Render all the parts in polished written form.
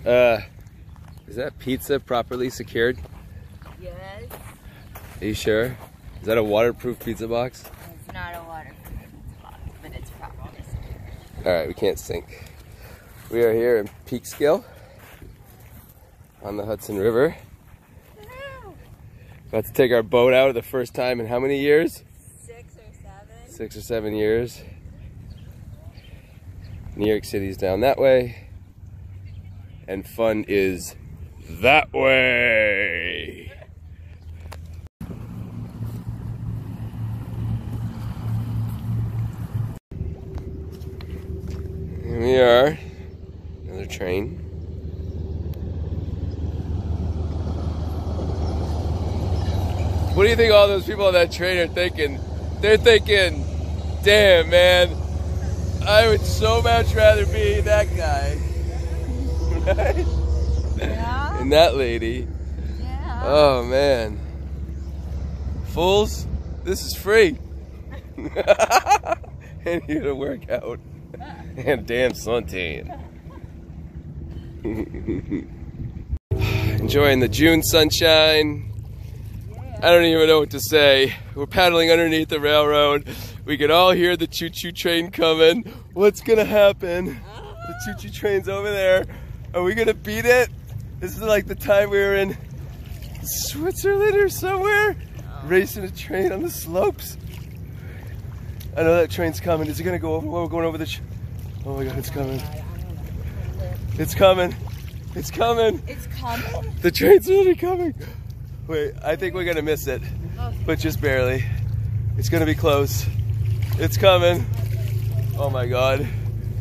Is that pizza properly secured? Yes. Are you sure? Is that a waterproof pizza box? It's not a waterproof pizza box, but it's properly secured. Alright, we can't sink. We are here in Peekskill on the Hudson River. About to take our boat out for the first time in how many years? 6 or 7. 6 or 7 years. New York City's down that way. And fun is that way. Here we are. Another train. What do you think all those people on that train are thinking? They're thinking, damn man, I would so much rather be that guy. Right? Yeah. And that lady. Yeah. Oh man. Fools, this is free. And here to work out. And damn suntan. Enjoying the June sunshine. I don't even know what to say. We're paddling underneath the railroad. We can all hear the choo-choo train coming. What's gonna happen? The choo-choo train's over there. Are we gonna beat it? This is like the time we were in Switzerland or somewhere, racing a train on the slopes. I know that train's coming. Is it gonna go over? Well, we're going over the. Oh my God, it's coming! It's coming! It's coming! It's coming? The train's really coming. Wait, I think we're gonna miss it, but just barely. It's gonna be close. It's coming. Oh my God,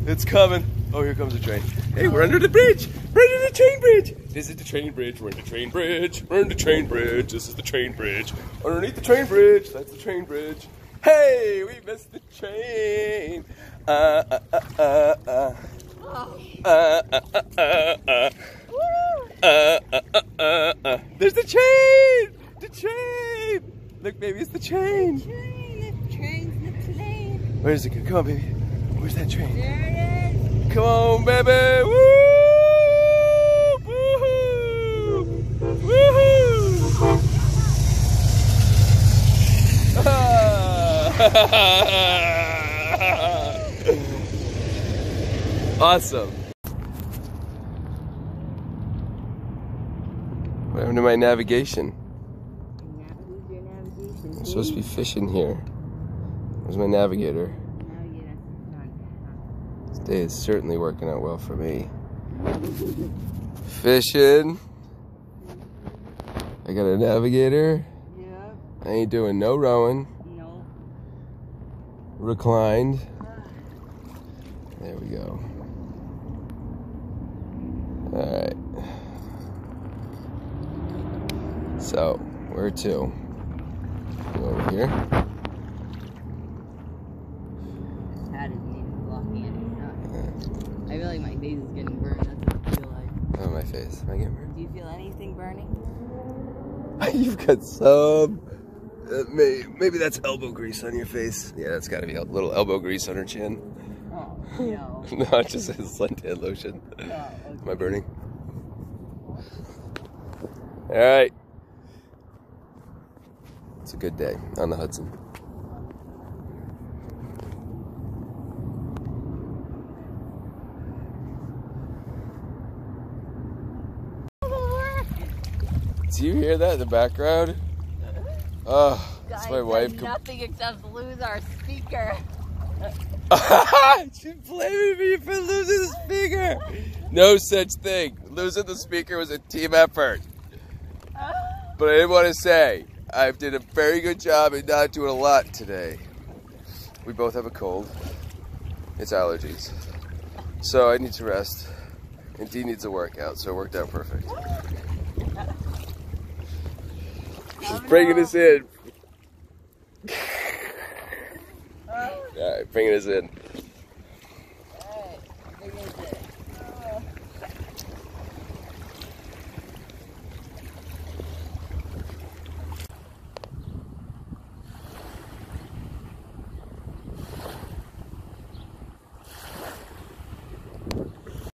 it's coming. Oh, here comes the train. Hey, we're under the bridge. We're under the train bridge. This is the train bridge. We're in the train bridge. We're in the train bridge. This is the train bridge. Underneath the train bridge. That's the train bridge. Hey, we missed the train. There's the train. The train. Look, baby, it's the train. The train's the plane. Where's it going? Come on, baby. Where's that train? There it is. Come on, baby! Woo! Woohoo! Woohoo! Awesome. What happened to my navigation? Your navigation. I'm supposed to be fishing here. Where's my navigator? This day is certainly working out well for me. Fishing. I got a navigator. Yep. I ain't doing no rowing. No. Reclined. There we go. Alright. So, where to? Go over here. I feel like my face is getting burned. That's what I feel like. Oh, my face. Am I getting burned? Do you feel anything burning? You've got some. Maybe that's elbow grease on your face. Yeah, that's got to be a little elbow grease on her chin. Oh, no. No, it just says suntan lotion. Oh, okay. Am I burning? All right. It's a good day on the Hudson. Do you hear that in the background? Oh, that's my wife. Nothing except lose our speaker. She's blaming me for losing the speaker. No such thing. Losing the speaker was a team effort. But I didn't want to say, I did a very good job in not doing a lot today. We both have a cold. It's allergies. So I need to rest. And Dee needs a workout, so it worked out perfect. She's bringing us in. All right, bringing us in.